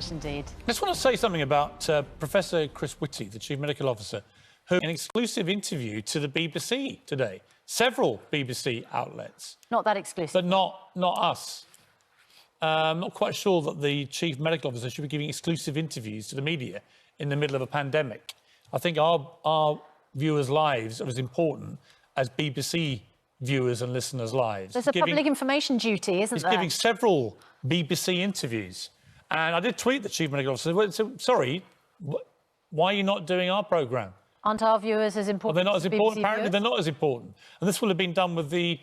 much indeed. I just want to say something about Professor Chris Whitty, the Chief Medical Officer, who an exclusive interview to the BBC today. Several BBC outlets. Not that exclusive. But not us. I'm not quite sure that the Chief Medical Officer should be giving exclusive interviews to the media in the middle of a pandemic. I think our viewers' lives are as important as BBC viewers' and listeners' lives. There's a public information duty, isn't there? He's giving several BBC interviews. And I did tweet the Chief Medical Officer, so, sorry, why are you not doing our programme? Aren't our viewers as important? Well, they're not as important. Apparently, viewers? they're not as important. And this will have been done with the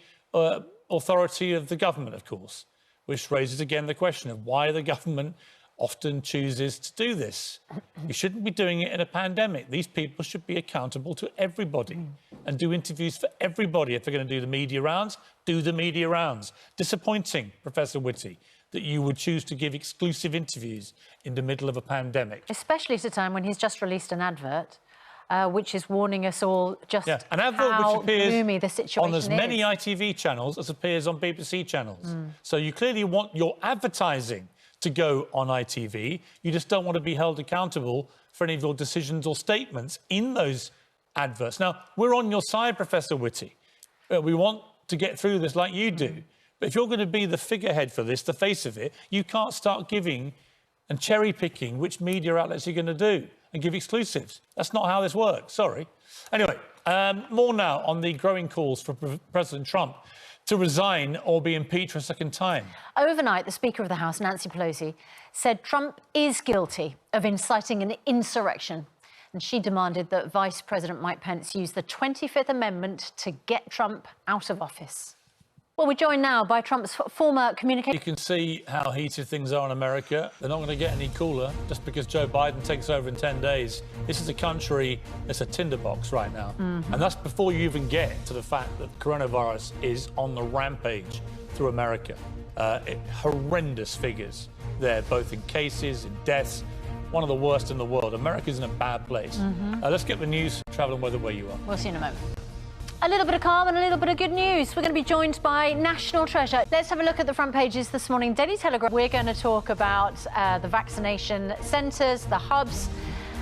authority of the government, of course, which raises again the question of why the government often chooses to do this. You shouldn't be doing it in a pandemic. These people should be accountable to everybody and do interviews for everybody. If they're going to do the media rounds, do the media rounds. Disappointing, Professor Whitty, that you would choose to give exclusive interviews in the middle of a pandemic. Especially at a time when he's just released an advert which is warning us all just an advert how which appears gloomy the situation on as many is. ITV channels as appears on BBC channels. So you clearly want your advertising to go on ITV. You just don't want to be held accountable for any of your decisions or statements in those adverts. Now, we're on your side, Professor Whitty. We want to get through this like you do. But if you're going to be the figurehead for this, the face of it, you can't start giving and cherry-picking which media outlets you're going to do and give exclusives. That's not how this works, sorry. Anyway, more now on the growing calls for President Trump to resign or be impeached for a second time. Overnight, the Speaker of the House, Nancy Pelosi, said Trump is guilty of inciting an insurrection. And she demanded that Vice President Mike Pence use the 25th Amendment to get Trump out of office. Well, we're joined now by Trump's former communications... You can see how heated things are in America. They're not going to get any cooler just because Joe Biden takes over in 10 days. This is a country that's a tinderbox right now. And that's before you even get to the fact that coronavirus is on the rampage through America. Horrendous figures there, both in cases, in deaths. One of the worst in the world. America's in a bad place. Let's get the news, travel and weather where you are. We'll see you in a moment. A little bit of calm and a little bit of good news. We're going to be joined by National Treasure. Let's have a look at the front pages this morning. Daily Telegraph, we're going to talk about the vaccination centres, the hubs,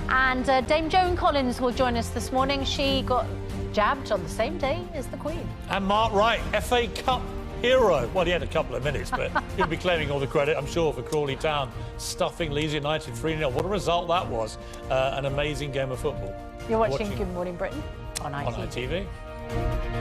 and Dame Joan Collins will join us this morning. She got jabbed on the same day as the Queen. And Mark Wright, FA Cup hero. Well, he had a couple of minutes, but he'll be claiming all the credit, I'm sure, for Crawley Town stuffing Leeds United 3-0. What a result that was. An amazing game of football. You're watching Good Morning Britain on ITV. On ITV.